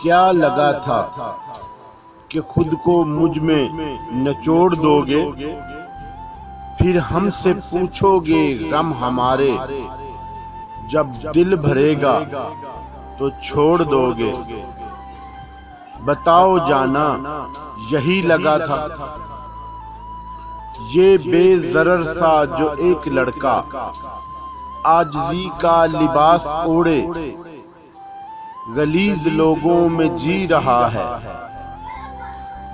क्या लगा था कि खुद को मुझ में निचोड़ दोगे, फिर हमसे पूछोगे गम हमारे, जब दिल भरेगा तो छोड़ दोगे। बताओ जाना यही लगा था, ये बेज़रर सा जो एक लड़का आजिज़ी का लिबास ओढ़े गलीज लोगों में जी रहा है,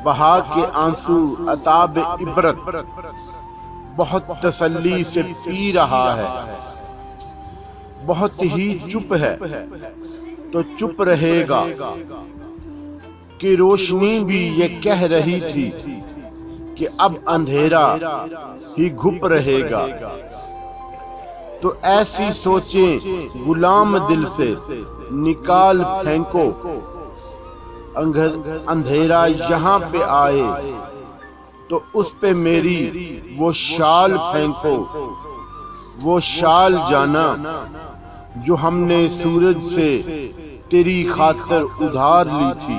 बहा के आंसू अताब इबरत बहुत तसल्ली से पी रहा है। बहुत ही चुप है तो चुप रहेगा कि रोशनी भी ये कह रही थी कि अब अंधेरा ही घुप रहेगा। तो ऐसी सोचें गुलाम दिल से निकाल फेंको, अंधेरा यहाँ पे आए तो उस पे मेरी वो शाल फेंको, वो शाल जाना जो हमने सूरज से तेरी खातिर उधार ली थी।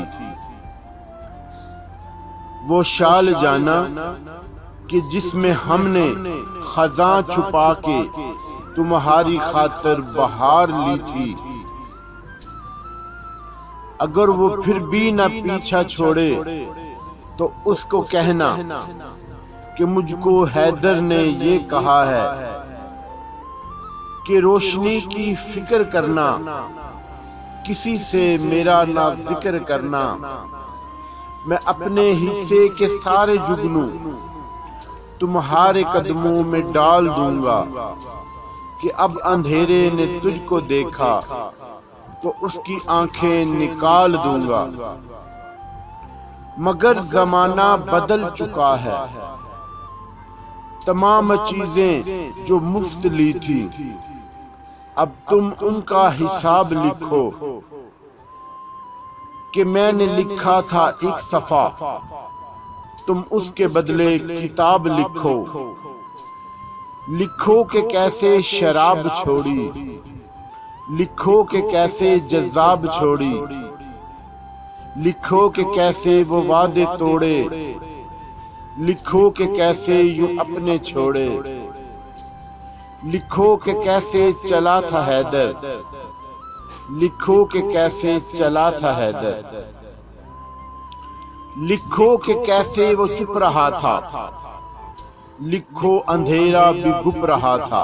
वो शाल जाना कि जिसमें हमने खजां छुपा के तुम्हारी खातिर बहार ली थी। अगर वो फिर भी न पीछा छोड़े तो उसको कहना कि मुझको हैदर ने ये कहा है कि रोशनी की फिक्र करना, किसी से मेरा ना जिक्र करना। मैं अपने हिस्से के सारे जुगनू तुम्हारे कदमों में डाल दूंगा कि अब अंधेरे ने तुझको देखा तो उसकी आंखें निकाल दूंगा। मगर जमाना बदल चुका है, तमाम चीजें जो मुफ्त ली थी अब तुम उनका हिसाब लिखो कि मैंने लिखा था एक सफा, तुम उसके बदले किताब लिखो। लिखो कि कैसे शराब छोड़ी, लिखो कि कैसे जज़्बाब छोड़ी, लिखो कि कैसे वो वादे तोड़े, लिखो कि कैसे यूं अपने छोड़े। लिखो कि कैसे चला था हैदर, लिखो कि कैसे चला था हैदर। लिखो कि कैसे वो चुप रहा था, लिखो अंधेरा भी गुप रहा था।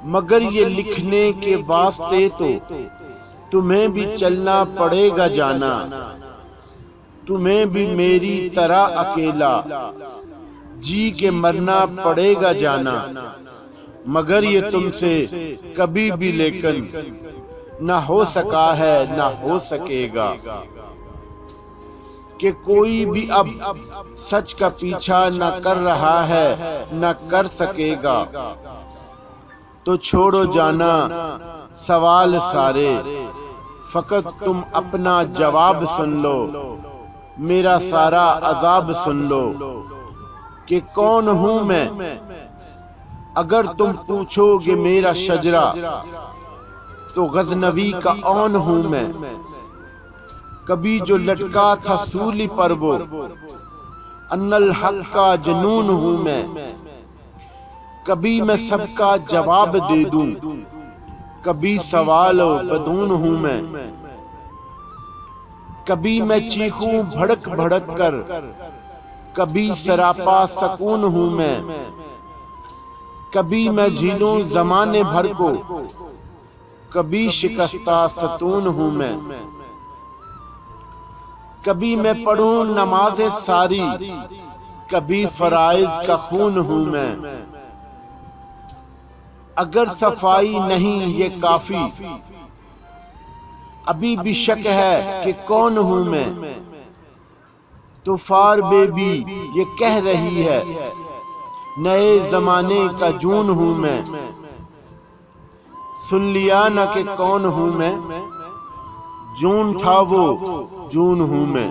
मगर ये लिखने के वास्ते तो तुम्हें भी चलना पड़ेगा जाना, तुम्हें भी मेरी तरह अकेला जी के मरना पड़ेगा जाना। मगर ये तुमसे कभी भी लेकिन ना हो सका है ना हो सकेगा कि कोई भी अब सच का पीछा न कर रहा है न कर सकेगा। तो छोड़ो जाना सवाल सारे, फकत तुम अपना जवाब सुन लो, मेरा सारा अजाब सुन लो कि कौन हूं मैं। अगर तुम पूछोगे मेरा शजरा तो गजनवी का औन हूं मैं। कभी जो लटका था सूली पर वो अन्नल हक का जनून हूं मैं। कभी मैं सबका जवाब दे दूं, कभी सवालो बदून हूं मैं। कभी मैं चीखूं भड़क भड़क कर, कभी सरापा सकून हूं मैं। कभी मैं झीलूं जमाने भर को, कभी शिकस्ता सतून हूं मैं। कभी मैं पढ़ूं नमाज़े सारी, कभी फराइज का खून हूं मैं। अगर सफाई नहीं ये काफी, अभी भी शक है कि कौन हूं मैं। तो फार बेबी ये कह रही है नए जमाने का जून हूं मैं। सुन लिया न कि कौन हूं मैं, जून था वो जून हूं मैं।